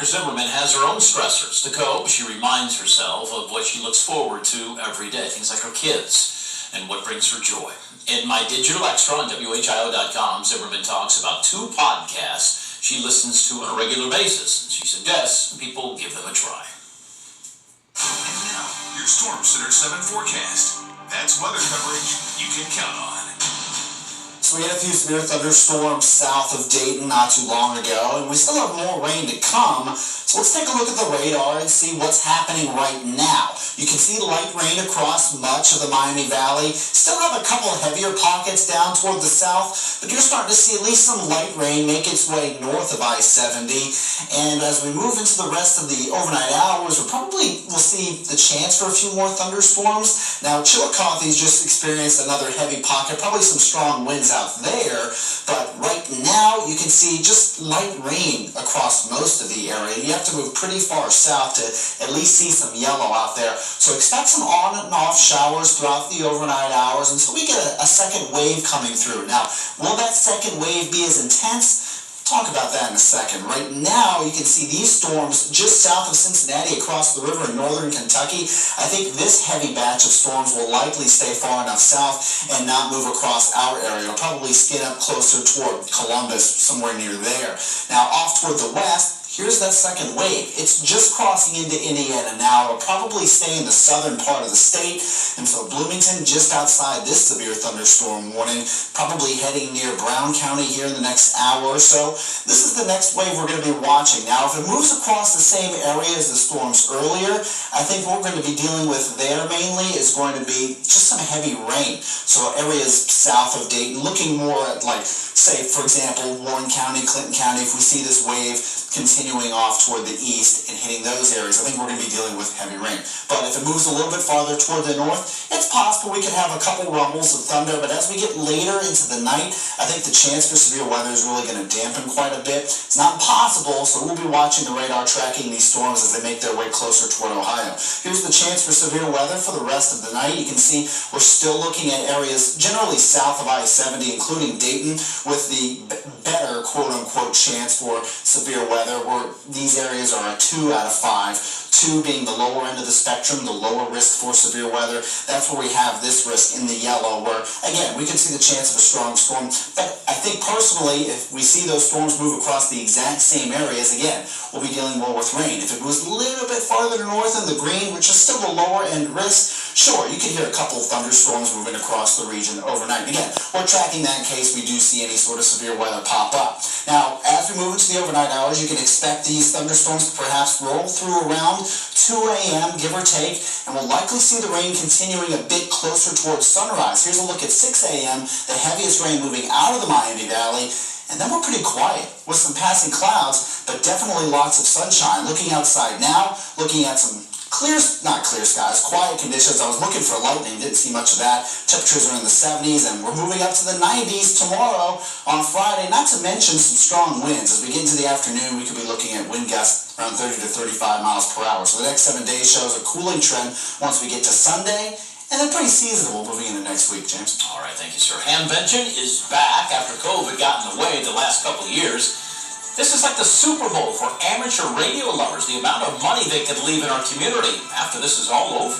Dr. Zimmerman has her own stressors. To cope, she reminds herself of what she looks forward to every day, things like her kids and what brings her joy. In my digital extra on whio.com, Zimmerman talks about 2 podcasts she listens to on a regular basis, and she suggests people give them a try. And now, your Storm Center 7 forecast. That's weather coverage you can count on. So we had a few severe thunderstorms south of Dayton not too long ago, and we still have more rain to come. So let's take a look at the radar and see what's happening right now. You can see light rain across much of the Miami Valley. Still have a couple heavier pockets down toward the south, but you're starting to see at least some light rain make its way north of I-70. And as we move into the rest of the overnight hours, we'll see the chance for a few more thunderstorms. Now, Chillicothe's just experienced another heavy pocket, probably some strong winds out there, but right now you can see just light rain across most of the area. You have to move pretty far south to at least see some yellow out there. So expect some on and off showers throughout the overnight hours until we get a second wave coming through. Now, will that second wave be as intense? Talk about that in a second. Right now, you can see these storms just south of Cincinnati across the river in northern Kentucky. I think this heavy batch of storms will likely stay far enough south and not move across our area. It'll probably skin up closer toward Columbus, somewhere near there. Now, off toward the west, here's that second wave. It's just crossing into Indiana now. It'll probably stay in the southern part of the state. And so Bloomington, just outside this severe thunderstorm warning, probably heading near Brown County here in the next hour or so. This is the next wave we're going to be watching. Now, if it moves across the same area as the storms earlier, I think what we're going to be dealing with there mainly is going to be just some heavy rain. So areas south of Dayton, looking more at, like, say, for example, Warren County, Clinton County. If we see this wave continuing off toward the east and hitting those areas, I think we're going to be dealing with heavy rain. But if it moves a little bit farther toward the north, it's possible we could have a couple rumbles of thunder, but as we get later into the night, I think the chance for severe weather is really going to dampen quite a bit. It's not impossible, so we'll be watching the radar tracking these storms as they make their way closer toward Ohio. Here's the chance for severe weather for the rest of the night. You can see we're still looking at areas generally south of I-70, including Dayton, with the better quote-unquote chance for severe weather, where these areas are a 2 out of 5. 2 being the lower end of the spectrum, the lower risk for severe weather. That's where we have this risk in the yellow, where, again, we could see the chance of a strong storm. But I think personally, if we see those storms move across the exact same areas, again, we'll be dealing more with rain. If it moves a little bit farther north in the green, which is still the lower end risk, sure, you can hear a couple of thunderstorms moving across the region overnight. And again, we're tracking that in case we do see any sort of severe weather pop up. Now, as we move into the overnight hours, you can expect these thunderstorms to perhaps roll through around 2 a.m., give or take, and we'll likely see the rain continuing a bit closer towards sunrise. Here's a look at 6 a.m., the heaviest rain moving out of the Miami Valley, and then we're pretty quiet with some passing clouds, but definitely lots of sunshine. Looking outside now, looking at some not clear skies, quiet conditions. I was looking for lightning, didn't see much of that. Temperatures are in the 70s, and we're moving up to the 90s tomorrow on Friday, not to mention some strong winds. As we get into the afternoon, we could be looking at wind gusts around 30 to 35 miles per hour. So the next 7 days shows a cooling trend once we get to Sunday, and then pretty seasonable moving into next week, James. All right, thank you, sir. Hamvention is back after COVID got in the way the last couple of years. This is like the Super Bowl for amateur radio lovers, the amount of money they could leave in our community after this is all over.